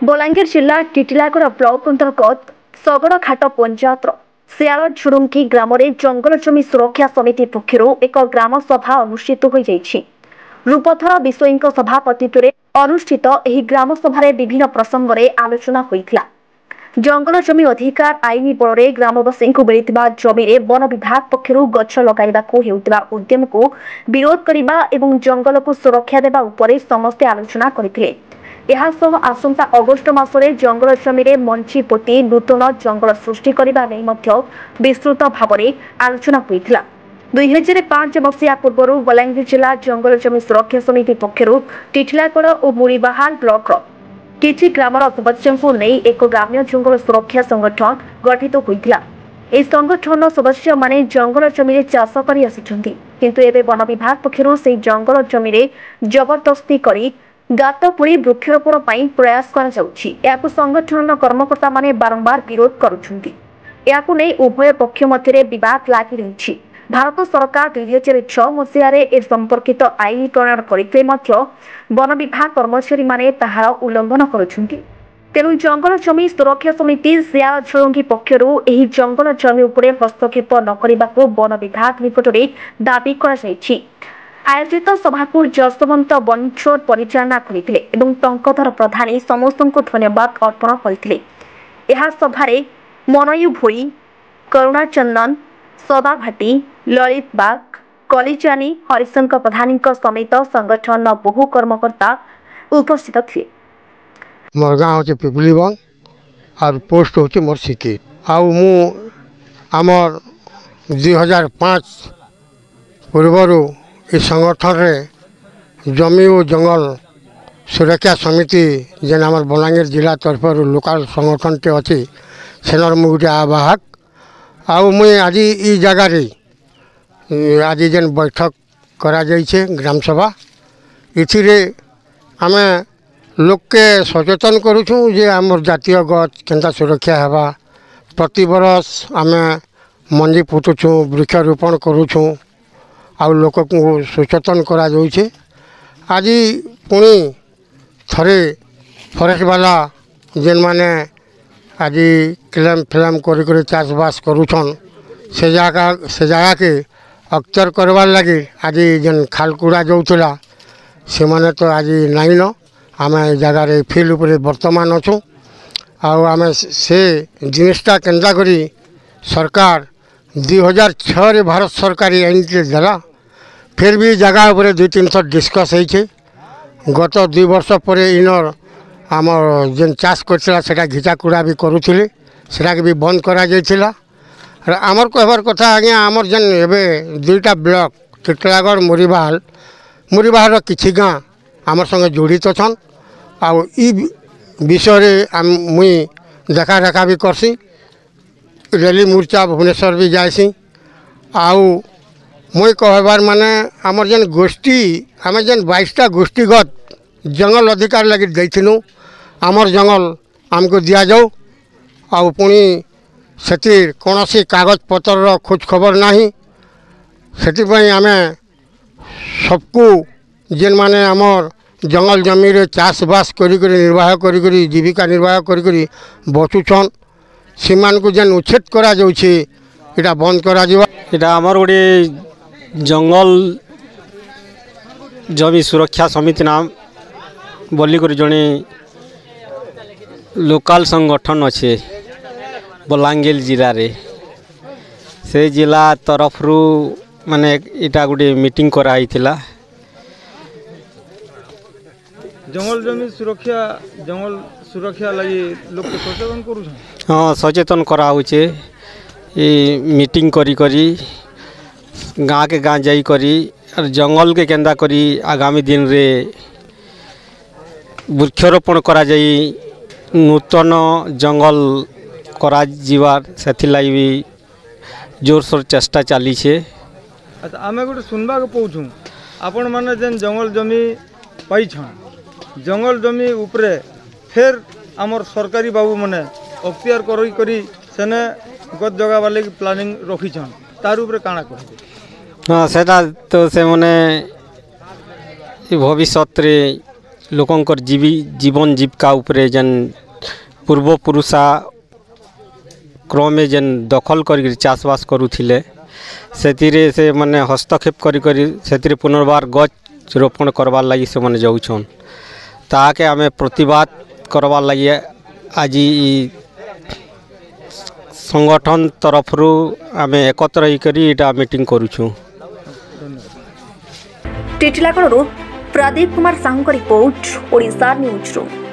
बलांगीर जिला टिटिलागढ़ ब्लॉक अंतर्गत सगड़घाट पंचायत सियालझुड़ुंकी ग्राम जंगल जमी सुरक्षा समिति पक्षर एक ग्राम सभा अनुष्ठित हो रूपधर विषयी सभापति अनुष्ठित एही ग्राम सभारे विभिन्न प्रसंग में आलोचना होइथिला। जंगल जमी अधिकार आईन बल ग्रामवासी को मिलता जमी वन विभाग पक्षर गछ लगाइबाकू हेउतिबा उद्यम को विरोध करने और जंगल को सुरक्षा देवा उपरे समस्ते आलोचना करथिले। आसंता अगस्ट मासरे जंगल जमी मंची पोती नूतन जंगल सृष्टि करने विस्तृत भाव में आलोचना होइथिला। 2005 मसीहा पूर्व बलांगीर जिला जंगल जमी सुरक्षा समिति पक्षर टिटिलागढ़ और मुड़ीबाहाल ब्लॉक किछि ग्रामर सदस्यों नहीं एक ग्राम्य जंगल सुरक्षा संगठन गठित होइथिला। ए संगठन सदस्य माने जंगल जमी चाष कर आसिछन्ति, किंतु एबे वन विभाग पक्षर से जंगल जमी जबरदस्ती करी गात पुणी वृक्षरोपण पर प्रयास कर संगठन कर्मकर्ता माने बारंबार विरोध करुछन्ति। याकू नहीं उभय पक्ष मध्य विवाद लागी रही। भारत सरकार 2006 मसीह ए संपर्कित आईन प्रणयन करते वन विभाग कर्मचारी माने ताहार उल्लंघन करुछन्ति। तेणु जंगल जमी सुरक्षा समिति सियालझुड़ुंकी पक्षर एही जंगल जमी उपरे हस्तक्षेप न करने वन विभाग निकट में दाबी कराଯାଇଛି। आयोजित सभा को जसवंत बंचोर परिचालना करते टंकधर प्रधानी समस्त धन्यवाद अर्पण करते। सभारे मनयू भोई, करुणा चंदन, सदा भाटी, ललित बाग, कलिचानी, हरिशंकर प्रधानी समेत संगठन बहु कर्मकर्ता उपस्थित थे। मोर गाँव हूँ पिपलीबंग और पोस्ट हूँ मोर सिटी आमर 2005 पूर्वर इस संगठन रे जमी और जंगल सुरक्षा समिति जेन आमर बलांगीर जिला तरफ लोकल संगठन टे अच्छी सेनर मु गोटे आवाहक मुई आज ई जगार आज जेन बैठक करा जाइछे ग्राम सभा इथिरे आमे लोक के सचेतन करुछू जे आमर जातीय गछ केनता सुरक्षा हेबा। प्रति बरस आमे मंजी पुतुछू, वृक्षारोपण करुछू आउ लोक को सचेतन करा जाउछे। आज पुणी थरे फरेस्ट वाला जेन माने आज क्लेम फ्लेम कर चाषबास करुछन से जगह के अक्तर करवार लगे आज जेन खालकुड़ा जाऊला से माने तो आज नाइन आम जगार फिल्ड उपर बर्तमान अच्छू आम से जिनटा केन्ता करी सरकार 2006 भारत सरकार आईन देला फिर भी जगह उपर 2-3 थर डिस्कस होइछे। गत 2 वर्ष पर इनर आमर जेन चाष करता घिचाकुड़ा भी करुले सेटा भी बंद करा जाइथिला। आमर कहबार कथा आज्ञा आमर जेन एबे 2टा ब्लॉक टिटिलागढ़ मुड़ीबाहाल किछि गाँ आमर संगे जड़ित छन आउ ई विषय मुई देखा रेखा भी करसी। रैली मोर्चा भुवनेश्वर भी जाइसी आउ मुई कहबार माने आमर जेन गोष्ठी आम जेन 22टा गोष्ठीगत जंगल अधिकार लगी देथिनु आमर जंगल आमको दिया जाऊ आउ पुणी से कौन सी कागज पतर खोज खबर नहीं से आम सबको जेन माने आमर जंगल जमी रे चाषबास निर्वाह करी जीविका निर्वाह करी बचुछन सीमान को जेन उच्छेद करा जाउछे इटा बंद करा जिवा। इटा आमर गोटे जंगल जमी सुरक्षा समिति नाम बोलिक जड़े लोकल संगठन अच्छे बलांगीर जिले रे से जिला तरफ रु माने इटा गोटे मीटिंग कराई थिला। जंगल सुरक्षा लगी लोक सचेतन करू। हाँ सचेतन करा होचे मीटिंग करी गाँ के गाँ जाई करी और जंगल के केंदा करी आगामी दिन रे वृक्षारोपण करा जाई नूतन जंगल करा जीवार सेथिलाई भी जोरसोर चेष्टा चली छे। अच्छा आमे गोटे सुनबा के पहुँचू आपण माने जेन जंगल जमी पाई जंगल जमी उपरे फिर आमर सरकारी बाबू माने अख्तियार करी सेने गत जगह वाले की प्लानिंग रखी तार उपरे काना कह। हाँ सेटा तो से माने भविष्य रे लोकंकर जीवन जीविका उपरे जेन पूर्वपुरुषा क्रमे जेन दखल कर चाषबास करुथिले सेतिरे से माने हस्तक्षेप करी पुनर्बार गछ रोपण करवार लगी से माने जाउछन ताके आमे प्रतिवाद करवार लगी आज संगठन तरफ रु आमे एकत्र होकरी इटा मीटिंग करूछु। Titilagarh Pradeep Kumar Sahu report Odisha news room.